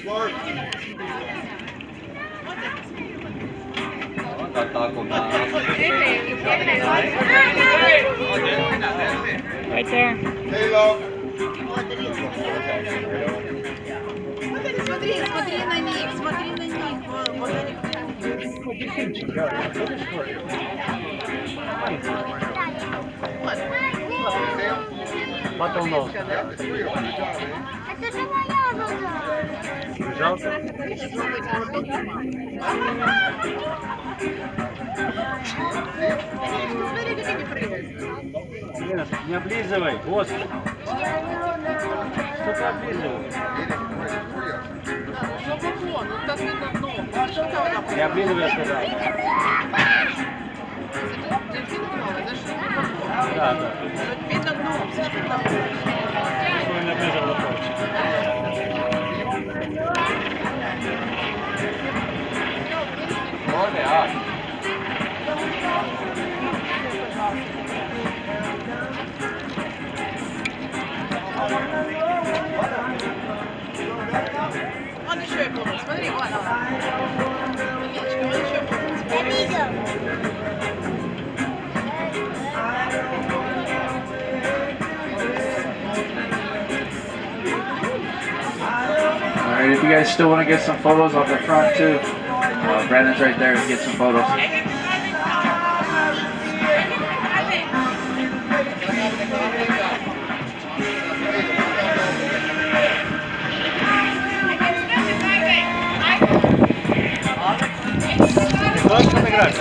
Right there. Смотри, смотри на них, смотри на них. Вот они. Потом нос. Это же моя вода. Жалко. Смотри, как они прыгают. Лена, не облизывай, господи. Что ты облизываешь? Глубоко, ну так видно дно. Что она Не облизывай, я сказал. Дельфин плавает, да что глубоко? Да, да. Видно дно, слишком глубоко. Свой не облизывал лопаточку. Он еще и плывет. Смотри, вон она. Умничка, он еще плывет. Я видел. Alright, if you guys still want to get some photos off the front too, Brandon's right there to get some photos. Давай там играть.